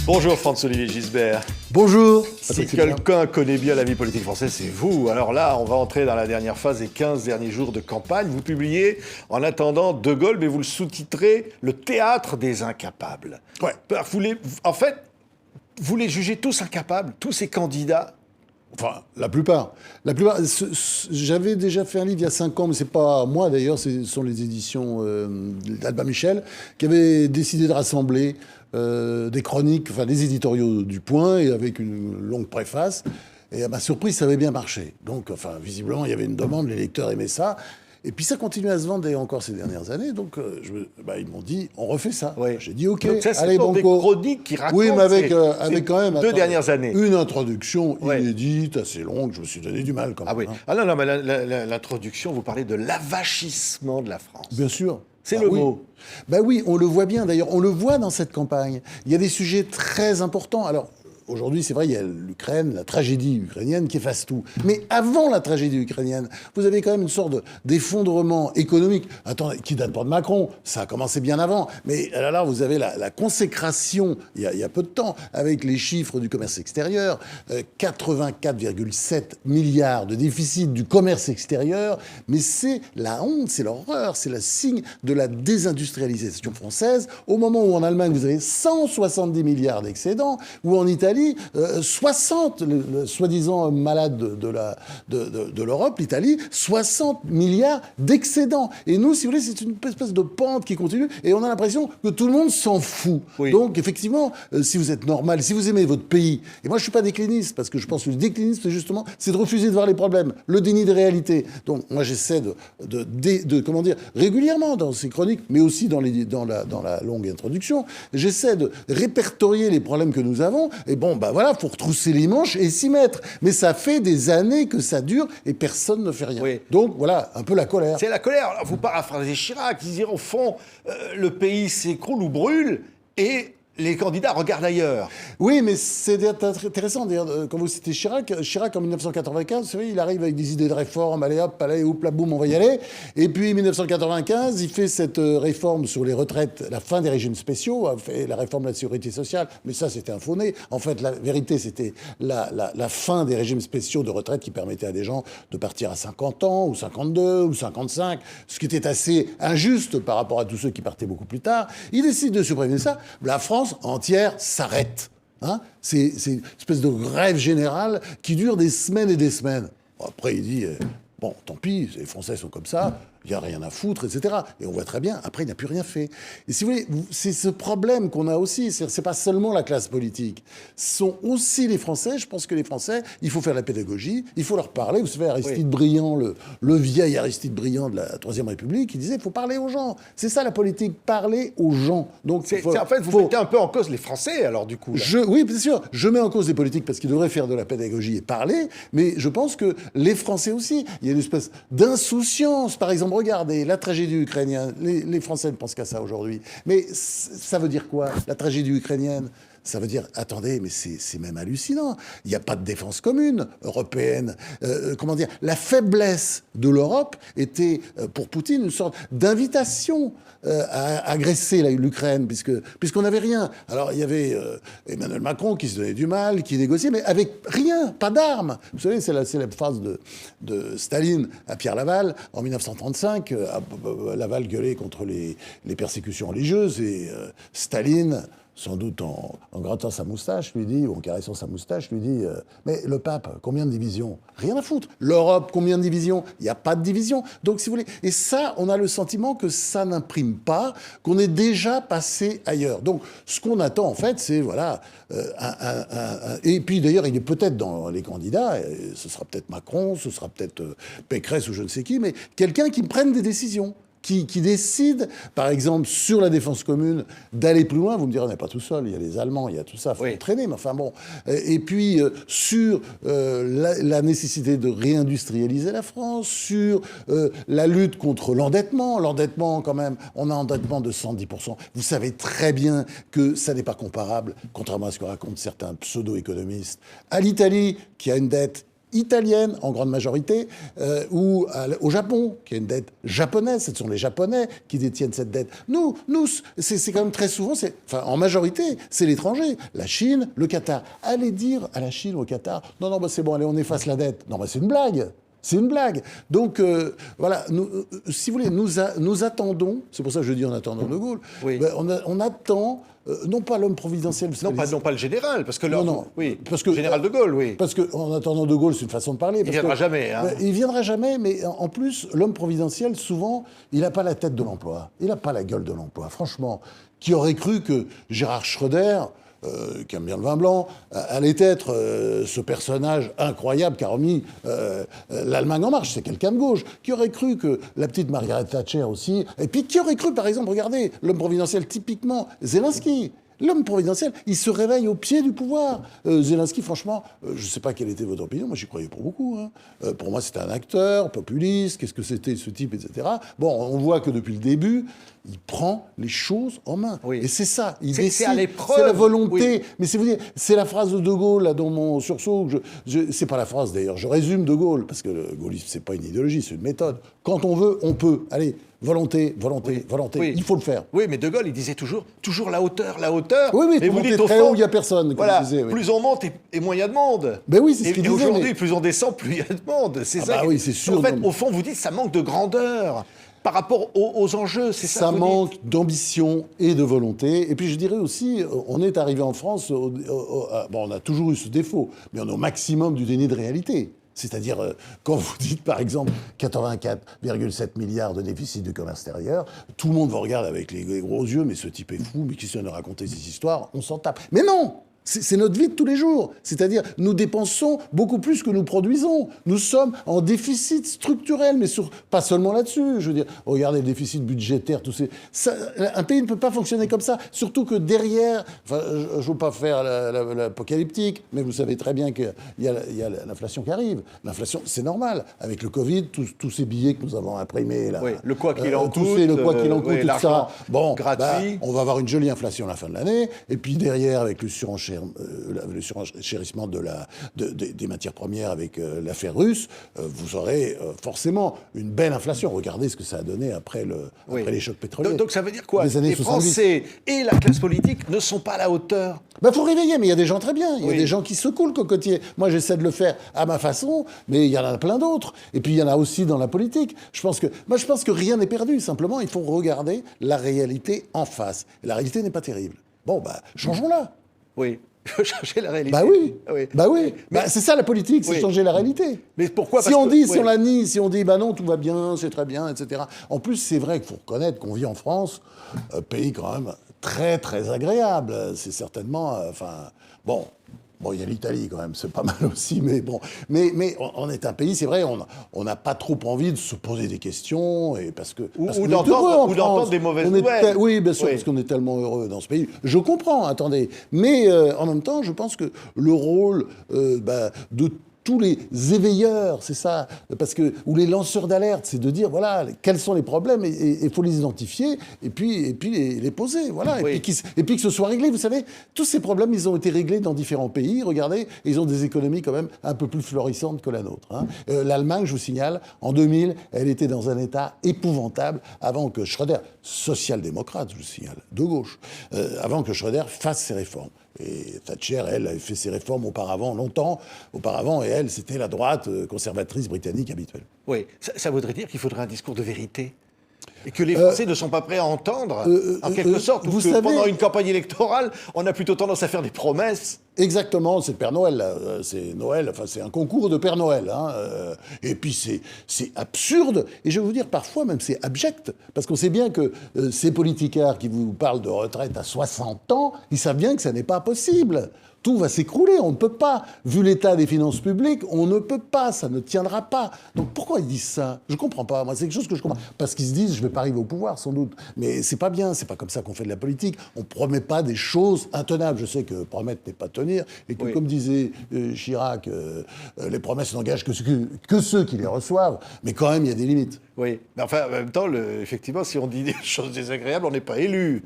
Bonjour Franz-Olivier Gisbert. Bonjour. Si quelqu'un connaît bien la vie politique française, c'est vous. Alors là, on va entrer dans la dernière phase des 15 derniers jours de campagne. Vous publiez En attendant De Gaulle, mais vous le sous-titrez Le théâtre des incapables. Ouais. Vous les jugez tous incapables, tous ces candidats. Enfin, la plupart. J'avais déjà fait un livre il y a 5 ans, mais c'est pas moi d'ailleurs, ce sont les éditions d'Albin Michel, qui avaient décidé de rassembler des chroniques, enfin des éditoriaux du Point, et avec une longue préface. Et à ma surprise, ça avait bien marché. Donc, enfin, visiblement, il y avait une demande, les lecteurs aimaient ça. Et puis ça continue à se vendre encore ces dernières années. Donc ils m'ont dit, on refait ça. Oui. J'ai dit, OK, donc ça, allez, banco. Des chroniques qui racontent oui, mais avec quand même deux dernières années. Une introduction inédite, assez longue. Je me suis donné du mal quand même. Ah oui. Ah non, mais l'introduction, vous parlez de l'avachissement de la France. Bien sûr. C'est le mot. Ben oui, on le voit bien. D'ailleurs, on le voit dans cette campagne. Il y a des sujets très importants. Alors, aujourd'hui, c'est vrai, il y a l'Ukraine, la tragédie ukrainienne qui efface tout. Mais avant la tragédie ukrainienne, vous avez quand même une sorte d'effondrement économique. Attendez, qui date pas de Macron, ça a commencé bien avant. Mais là, vous avez la consécration, il y a peu de temps, avec les chiffres du commerce extérieur, 84,7 milliards de déficit du commerce extérieur. Mais c'est la honte, c'est l'horreur, c'est le signe de la désindustrialisation française. Au moment où en Allemagne, vous avez 170 milliards d'excédents, ou en Italie, 60, le soi-disant malade de l'Europe, l'Italie, 60 milliards d'excédents. Et nous, si vous voulez, c'est une espèce de pente qui continue, et on a l'impression que tout le monde s'en fout. Oui. Donc, effectivement, si vous êtes normal, si vous aimez votre pays, et moi, je ne suis pas décliniste, parce que je pense que le déclinisme, justement, c'est de refuser de voir les problèmes, le déni des réalités. Donc, moi, j'essaie comment dire, régulièrement dans ces chroniques, mais aussi dans la longue introduction, j'essaie de répertorier les problèmes que nous avons, et faut retrousser les manches et s'y mettre. Mais ça fait des années que ça dure et personne ne fait rien. Oui. Donc voilà, un peu la colère. C'est la colère. Alors, vous paraphrasez Chirac, qui disait au fond, le pays s'écroule ou brûle et les candidats regardent ailleurs. Oui, mais c'est intéressant. Quand vous citez Chirac, en 1995, vous savez, il arrive avec des idées de réforme, allez hop, allez, hop, la boum, on va y aller. Et puis, 1995, il fait cette réforme sur les retraites, la fin des régimes spéciaux, fait la réforme de la sécurité sociale. Mais ça, c'était un faux nez. En fait, la vérité, c'était la fin des régimes spéciaux de retraite qui permettaient à des gens de partir à 50 ans, ou 52, ou 55, ce qui était assez injuste par rapport à tous ceux qui partaient beaucoup plus tard. Il décide de supprimer ça. La France entière s'arrête. Hein, c'est une espèce de grève générale qui dure des semaines et des semaines. Bon, après, il dit, bon, tant pis, les Français sont comme ça, il n'y a rien à foutre, etc. Et on voit très bien, après, il n'a plus rien fait. Et si vous voulez, c'est ce problème qu'on a aussi. C'est pas seulement la classe politique. Ce sont aussi les Français. Je pense que les Français, il faut faire la pédagogie, il faut leur parler. Vous savez, Aristide Briand, le vieil Aristide Briand de la Troisième République, il disait, il faut parler aux gens. C'est ça la politique, parler aux gens. Donc, en fait, vous mettez un peu en cause les Français, alors, du coup. Oui, bien sûr. Je mets en cause les politiques parce qu'ils devraient faire de la pédagogie et parler, mais je pense que les Français aussi, il y a une espèce d'insouciance. Par exemple, regardez, la tragédie ukrainienne, les Français ne pensent qu'à ça aujourd'hui. Mais ça veut dire quoi, la tragédie ukrainienne ? Ça veut dire, attendez, mais c'est même hallucinant. Il n'y a pas de défense commune européenne. La faiblesse de l'Europe était, pour Poutine, une sorte d'invitation à agresser l'Ukraine, puisqu'on n'avait rien. Alors, il y avait Emmanuel Macron qui se donnait du mal, qui négociait, mais avec rien, pas d'armes. Vous savez, c'est la célèbre phrase de Staline à Pierre Laval, en 1935. Laval gueulait contre les persécutions religieuses, et Staline, sans doute en grattant sa moustache, lui dit, ou en caressant sa moustache, lui dit mais le pape, combien de divisions ? Rien à foutre. L'Europe, combien de divisions ? Il n'y a pas de division. Donc, si vous voulez, et ça, on a le sentiment que ça n'imprime pas, qu'on est déjà passé ailleurs. Donc, ce qu'on attend, en fait, c'est, voilà, et puis, d'ailleurs, il est peut-être dans les candidats, ce sera peut-être Macron, ce sera peut-être Pécresse ou je ne sais qui, mais quelqu'un qui prenne des décisions. Qui décide, par exemple, sur la défense commune, d'aller plus loin. Vous me direz, on n'est pas tout seul, il y a les Allemands, il y a tout ça, il faut entraîner, mais enfin bon. Et puis, sur la nécessité de réindustrialiser la France, sur la lutte contre l'endettement. L'endettement, quand même, on a un endettement de 110%. Vous savez très bien que ça n'est pas comparable, contrairement à ce que racontent certains pseudo-économistes, à l'Italie, qui a une dette italienne en grande majorité, ou au Japon, qui a une dette japonaise. Ce sont les Japonais qui détiennent cette dette. Nous, c'est quand même très souvent, en majorité, c'est l'étranger. La Chine, le Qatar. Allez dire à la Chine ou au Qatar, non, bah, c'est bon, allez, on efface la dette. Non, bah, c'est une blague. C'est une blague. Donc, voilà, si vous voulez, nous attendons, c'est pour ça que je dis en attendant De Gaulle, oui. On attend, non pas l'homme providentiel. Non pas le général, parce que oui, parce que, général De Gaulle, oui. Parce qu'en attendant De Gaulle, c'est une façon de parler. Il viendra jamais. Hein. Il viendra jamais, mais en plus, l'homme providentiel, souvent, il n'a pas la tête de l'emploi. Il n'a pas la gueule de l'emploi. Franchement, qui aurait cru que Gérard Schröder, qui aime bien le vin blanc, allait être ce personnage incroyable qui a remis l'Allemagne en marche. C'est quelqu'un de gauche. Qui aurait cru que la petite Margaret Thatcher aussi... Et puis qui aurait cru, par exemple, regardez, l'homme providentiel, typiquement, Zelensky. L'homme providentiel, il se réveille au pied du pouvoir. Zelensky, franchement, je ne sais pas quelle était votre opinion, moi j'y croyais pas beaucoup. Hein. Pour moi, c'était un acteur, populiste, qu'est-ce que c'était ce type, etc. Bon, on voit que depuis le début, il prend les choses en main. Oui. Et c'est ça, il décide. C'est à l'épreuve. C'est la volonté. Oui. Mais c'est la phrase de Gaulle, là, dans mon sursaut. C'est pas la phrase, d'ailleurs. Je résume De Gaulle, parce que le gaullisme, c'est pas une idéologie, c'est une méthode. Quand on veut, on peut. Allez, volonté. Oui. Il faut le faire. Oui, mais De Gaulle, il disait toujours la hauteur, la hauteur. Oui, et vous dites très haut, il n'y a personne. Voilà, disais, oui. Plus on monte et moins il y a de monde. Ben oui, c'est ce qu'il disait. Et aujourd'hui, plus on descend, plus il y a de monde. C'est ça. Oui, c'est sûr. En fait, au fond, vous dites, ça manque de grandeur par rapport aux enjeux, c'est ça. Ça manque d'ambition et de volonté. Et puis je dirais aussi, on est arrivé en France, on a toujours eu ce défaut, mais on est au maximum du déni de réalité. C'est-à-dire, quand vous dites, par exemple, 84,7 milliards de déficit du commerce extérieur, tout le monde vous regarde avec les gros yeux, mais ce type est fou, mais qui vient de raconter ces histoires, on s'en tape. Mais non! C'est notre vie de tous les jours. C'est-à-dire, nous dépensons beaucoup plus que nous produisons. Nous sommes en déficit structurel, mais pas seulement là-dessus. Je veux dire, regardez le déficit budgétaire, un pays ne peut pas fonctionner comme ça. Surtout que derrière, je ne veux pas faire l'apocalyptique, mais vous savez très bien qu'il y a l'inflation qui arrive. L'inflation, c'est normal. Avec le Covid, tous ces billets que nous avons imprimés, là, oui, le quoi qu'il en coûte, le quoi qu'il en coûte, tout ça. Bon, gratuit. On va avoir une jolie inflation à la fin de l'année. Et puis derrière, avec le surenchérissement des matières premières avec l'affaire russe, vous aurez forcément une belle inflation. Regardez ce que ça a donné après les chocs pétroliers. Donc ça veut dire quoi? Les Français et la classe politique ne sont pas à la hauteur. Faut réveiller, mais il y a des gens très bien. Il y a des gens qui secouent le cocotier. Moi, j'essaie de le faire à ma façon, mais il y en a plein d'autres. Et puis, il y en a aussi dans la politique. Je pense que rien n'est perdu. Simplement, il faut regarder la réalité en face. Et la réalité n'est pas terrible. Bon, changeons-la. Oui. Changer la réalité. Oui. C'est ça la politique, c'est changer la réalité. Mais pourquoi? Si on la nie, si on dit non, tout va bien, c'est très bien, etc. En plus, c'est vrai qu'il faut reconnaître qu'on vit en France, un pays quand même très très agréable. C'est certainement, Bon, il y a l'Italie quand même, c'est pas mal aussi, mais bon. Mais on est un pays, c'est vrai, on n'a pas trop envie de se poser des questions, et parce ou d'entendre des mauvaises nouvelles. Oui, bien sûr, parce qu'on est tellement heureux dans ce pays. Je comprends, attendez. Mais en même temps, je pense que le rôle de tous les éveilleurs, c'est ça, ou les lanceurs d'alerte, c'est de dire, voilà, quels sont les problèmes, et il faut les identifier, et puis les poser, voilà, et puis que ce soit réglé. Vous savez, tous ces problèmes, ils ont été réglés dans différents pays, regardez, et ils ont des économies quand même un peu plus florissantes que la nôtre. Hein. L'Allemagne, je vous signale, en 2000, elle était dans un état épouvantable avant que Schröder, social-démocrate, je vous signale, de gauche, avant que Schröder fasse ses réformes. Et Thatcher, elle, avait fait ses réformes longtemps auparavant, et elle, c'était la droite conservatrice britannique habituelle. Oui, ça voudrait dire qu'il faudrait un discours de vérité. Et que les Français ne sont pas prêts à entendre, en quelque sorte. Ou que pendant une campagne électorale, on a plutôt tendance à faire des promesses. Exactement, c'est le Père Noël, là. C'est Noël, c'est un concours de Père Noël. Hein. Et puis c'est absurde, et je vais vous dire, parfois même c'est abject, parce qu'on sait bien que ces politiciens qui vous parlent de retraite à 60 ans, ils savent bien que ça n'est pas possible. Tout va s'écrouler, on ne peut pas. Vu l'état des finances publiques, on ne peut pas, ça ne tiendra pas. Donc pourquoi ils disent ça? Je ne comprends pas, moi c'est quelque chose que je comprends. Parce qu'ils se disent, je ne vais pas arriver au pouvoir sans doute. Mais c'est pas bien, c'est pas comme ça qu'on fait de la politique. On ne promet pas des choses intenables. Je sais que promettre n'est pas tenir, et que comme disait Chirac, les promesses n'engagent que ceux qui les reçoivent, mais quand même il y a des limites. Oui, mais enfin en même temps, effectivement, si on dit des choses désagréables, on n'est pas élu.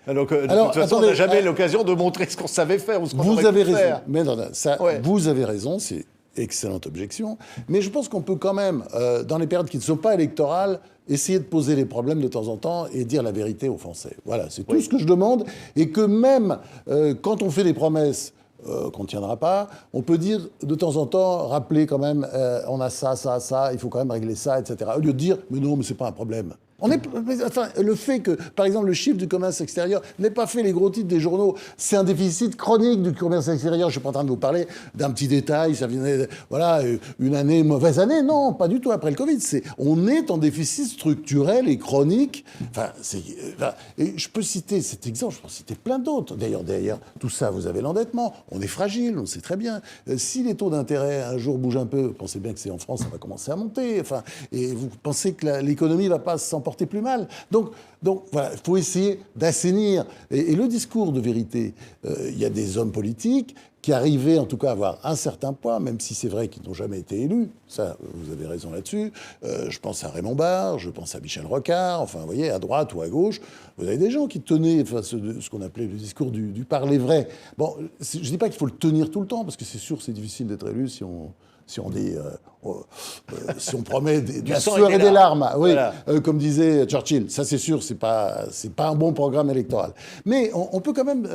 Donc, de toute façon, on n'a jamais l'occasion de montrer ce qu'on savait faire ou ce qu'on aurait pu faire. Mais non, ça, vous avez raison, c'est excellente objection. Mais je pense qu'on peut quand même, dans les périodes qui ne sont pas électorales, essayer de poser les problèmes de temps en temps et dire la vérité aux Français. Voilà, c'est tout ce que je demande. Et que même quand on fait des promesses qu'on ne tiendra pas, on peut dire de temps en temps, rappeler quand même, on a ça, ça, ça, il faut quand même régler ça, etc. Au lieu de dire, mais non, mais c'est pas un problème. Enfin, le fait que, par exemple, le chiffre du commerce extérieur n'ait pas fait les gros titres des journaux, c'est un déficit chronique du commerce extérieur. Je suis pas en train de vous parler d'un petit détail, ça venait, voilà, une année, mauvaise année. Non, pas du tout après le Covid. On est en déficit structurel et chronique. Et je peux citer cet exemple, je peux citer plein d'autres. D'ailleurs, tout ça, vous avez l'endettement. On est fragile, on sait très bien. Si les taux d'intérêt un jour bougent un peu, pensez bien que c'est en France, ça va commencer à monter. Enfin, et vous pensez que l'économie va pas s'emporter plus mal. Donc voilà, il faut essayer d'assainir. Et le discours de vérité, il y a des hommes politiques qui arrivaient en tout cas à avoir un certain poids, même si c'est vrai qu'ils n'ont jamais été élus. Ça, vous avez raison là-dessus. Je pense à Raymond Barre, je pense à Michel Rocard, enfin, vous voyez, à droite ou à gauche, vous avez des gens qui tenaient ce qu'on appelait le discours du parler vrai. Bon, je ne dis pas qu'il faut le tenir tout le temps, parce que c'est sûr, c'est difficile d'être élu si on dit, si on promet de la sueur et des larmes, oui, voilà. Comme disait Churchill, ça c'est sûr, c'est pas un bon programme électoral. Mais on peut quand même,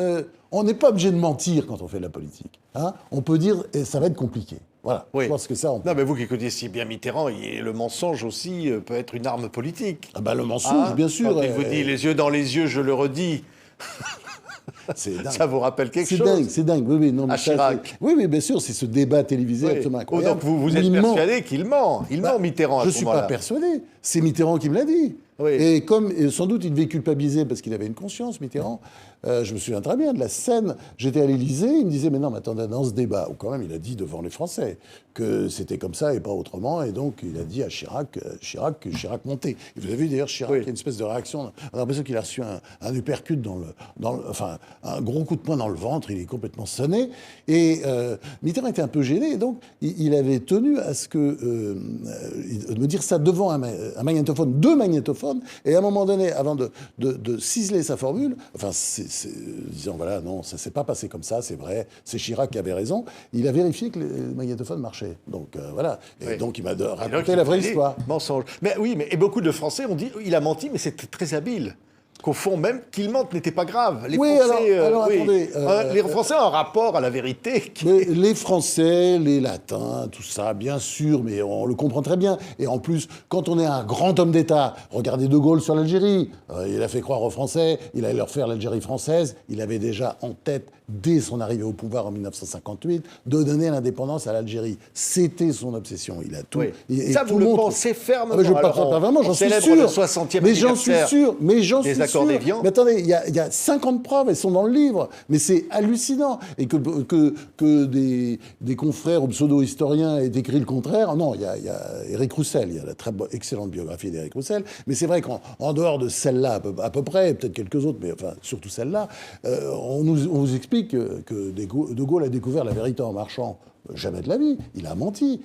on n'est pas obligé de mentir quand on fait de la politique. Hein. On peut dire, et ça va être compliqué. Voilà, oui. Je pense que ça... Non, mais vous qui connaissez bien Mitterrand, le mensonge aussi peut être une arme politique. Ah ben, le mensonge, bien sûr. Quand il vous dit les yeux dans les yeux, je le redis... Ça vous rappelle quelque chose? C'est dingue, oui, non, mais à Chirac. Oui, bien sûr, c'est ce débat télévisé absolument incroyable. Donc vous êtes persuadé qu'il ment. Il ment, Mitterrand, à ce moment-là. Je ne suis pas persuadé. C'est Mitterrand qui me l'a dit. Oui. Et sans doute il devait culpabiliser parce qu'il avait une conscience, Mitterrand. Je me souviens très bien de la scène. J'étais à l'Élysée, il me disait, mais non, mais attendez, dans ce débat, où quand même il a dit devant les Français que c'était comme ça et pas autrement, et donc il a dit à Chirac que Chirac montait. Et vous avez vu d'ailleurs Chirac, il y a une espèce de réaction, on a l'impression qu'il a reçu un uppercut enfin un gros coup de poing dans le ventre, il est complètement sonné. Et Mitterrand était un peu gêné, et donc il avait tenu à ce que de me dire ça devant un magnétophone, 2 magnétophones, et à un moment donné, avant de ciseler sa formule, enfin disant voilà, non, ça s'est pas passé comme ça, c'est vrai, c'est Chirac qui avait raison, il a vérifié que les magnétophones marchaient. Donc voilà. Et donc il m'a raconté la vraie histoire. Mensonge. Mais oui, et beaucoup de Français ont dit il a menti, mais c'était très habile. Qu'au fond, même qu'il mente n'était pas grave. Les Français, attendez. Les Français ont un rapport à la vérité. Mais les Français, les Latins, tout ça, bien sûr, mais on le comprend très bien. Et en plus, quand on est un grand homme d'État, regardez De Gaulle sur l'Algérie. Il a fait croire aux Français, il allait leur faire l'Algérie française. Il avait déjà en tête, dès son arrivée au pouvoir en 1958, de donner l'indépendance à l'Algérie. C'était son obsession. Il a tout. Oui. Et ça, vous le pensez fermement. Je ne pense pas vraiment, j'en suis sûr. Le 60e mais j'en suis sûr. Mais attendez, il y a 50 preuves, elles sont dans le livre. Mais c'est hallucinant. Et que des confrères ou pseudo-historiens aient écrit le contraire. Non, il y a Éric Roussel, il y a la très excellente biographie d'Éric Roussel. Mais c'est vrai qu'en dehors de celle-là, à peu près, peut-être quelques autres, mais enfin, surtout celle-là, on vous explique que De Gaulle a découvert la vérité en marchant. Jamais de la vie. Il a menti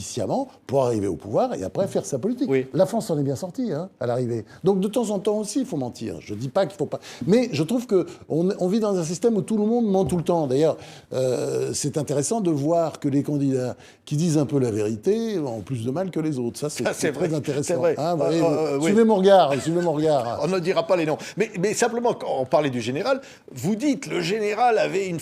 sciemment pour arriver au pouvoir et après faire sa politique. Oui. La France en est bien sortie à l'arrivée. Donc de temps en temps aussi, il faut mentir. Je ne dis pas qu'il ne faut pas... Mais je trouve qu'on vit dans un système où tout le monde ment tout le temps. D'ailleurs, c'est intéressant de voir que les candidats qui disent un peu la vérité ont plus de mal que les autres. Ça, c'est très intéressant. C'est vrai. Suivez mon regard. On ne dira pas les noms. Mais simplement, quand on parlait du général, vous dites le général avait une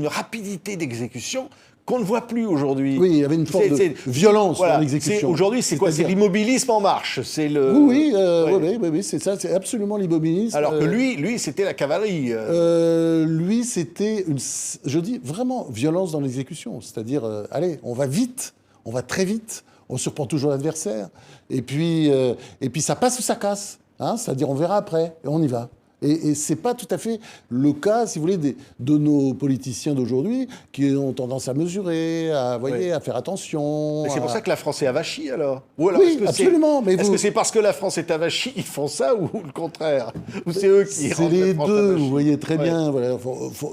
rapidité d'exécution qu'on ne voit plus aujourd'hui. Oui, il y avait une forme de violence dans l'exécution. Aujourd'hui, c'est quoi? C'est l'immobilisme en marche. C'est le. Oui, c'est ça. C'est absolument l'immobilisme. Alors que lui, c'était la cavalerie. Lui, c'était je dis vraiment violence dans l'exécution. C'est-à-dire, allez, on va vite, on va très vite, on surprend toujours l'adversaire, et puis ça passe ou ça casse. C'est-à-dire, on verra après, et on y va. Et ce n'est pas tout à fait le cas, si vous voulez, de nos politiciens d'aujourd'hui qui ont tendance à mesurer, à faire attention. Mais c'est pour ça que la France est avachie, alors? Oui, absolument. Est-ce que c'est parce que la France est avachie qu'ils font ça, ou le contraire? Ou c'est eux qui rendent la France avachie? C'est les deux, vous voyez très bien. Voilà,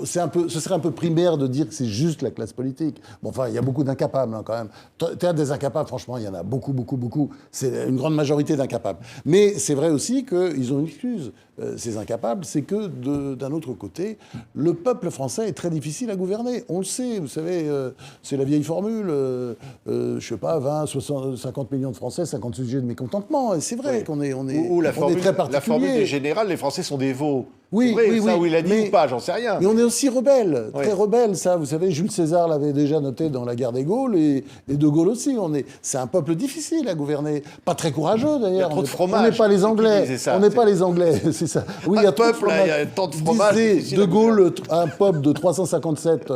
ce serait un peu primaire de dire que c'est juste la classe politique. Bon, enfin, il y a beaucoup d'incapables, quand même. Théâtre des incapables, franchement, il y en a beaucoup, beaucoup, beaucoup. C'est une grande majorité d'incapables. Mais c'est vrai aussi qu'ils ont une excuse, ces incapables. incapables, c'est que d'un autre côté, le peuple français est très difficile à gouverner. On le sait, vous savez, c'est la vieille formule, je sais pas, 20, 60, 50 millions de Français, 50 sujets de mécontentement. Et c'est vrai qu'on est, Ou on est très particulier. la formule du général, les Français sont des veaux. Oui, vrai, oui, ça, oui. où il a dit ou pas, j'en sais rien. Mais on est aussi rebelle, très rebelle, ça. Vous savez, Jules César l'avait déjà noté dans la guerre des Gaules, et De Gaulle aussi. C'est un peuple difficile à gouverner. Pas très courageux, d'ailleurs. Il y a trop de fromage. On n'est pas les Anglais. On n'est pas les Anglais, c'est ça. Oui, il y a trop de fromage. Il y a tant de fromage. Disait De Gaulle, un peuple de 357,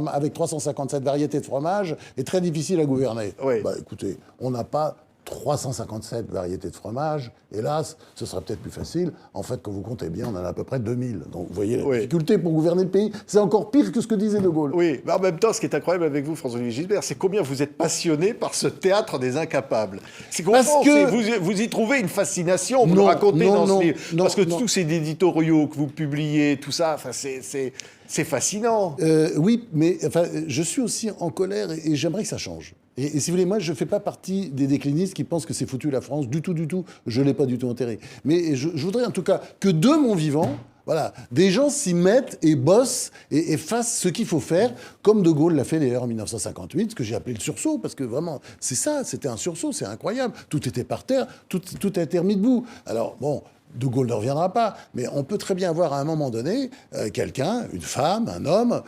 avec 357 variétés de fromage, est très difficile à gouverner. Oui. Bah, écoutez, on n'a pas 357 variétés de fromage. Hélas, ce sera peut-être plus facile. En fait, quand vous comptez bien, on en a à peu près 2000. Donc, vous voyez, la difficulté pour gouverner le pays, c'est encore pire que ce que disait De Gaulle. Oui, mais en même temps, ce qui est incroyable avec vous, François-Olivier Gisbert, c'est combien vous êtes passionné par ce théâtre des incapables. C'est vous y trouvez une fascination, vous le racontez dans ce livre. Parce que tous ces éditoriaux que vous publiez, tout ça, enfin, c'est fascinant. Oui, mais enfin, je suis aussi en colère et j'aimerais que ça change. Et si vous voulez, moi, je ne fais pas partie des déclinistes qui pensent que c'est foutu la France. Du tout, du tout. Je ne l'ai pas du tout enterré. Mais je voudrais en tout cas que de mon vivant, voilà, des gens s'y mettent et bossent et fassent ce qu'il faut faire, comme De Gaulle l'a fait d'ailleurs en 1958, ce que j'ai appelé le sursaut, parce que vraiment, c'est ça, c'était un sursaut, c'est incroyable. Tout était par terre, tout a été remis debout. Alors, bon... De Gaulle ne reviendra pas, mais on peut très bien voir à un moment donné quelqu'un, une femme, un homme,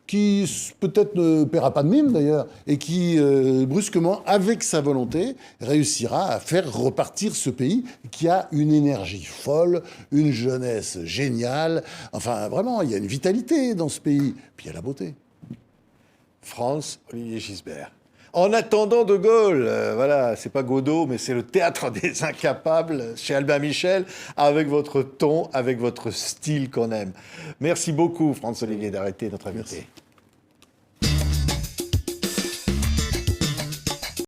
qui peut-être ne paiera pas de mine d'ailleurs, et qui brusquement, avec sa volonté, réussira à faire repartir ce pays qui a une énergie folle, une jeunesse géniale. Enfin, vraiment, il y a une vitalité dans ce pays, puis il y a la beauté. François-Olivier Gisbert. En attendant De Gaulle, voilà, c'est pas Godot, mais c'est le théâtre des incapables chez Albin Michel, avec votre ton, avec votre style qu'on aime. Merci beaucoup, François-Olivier, d'arrêter notre invité.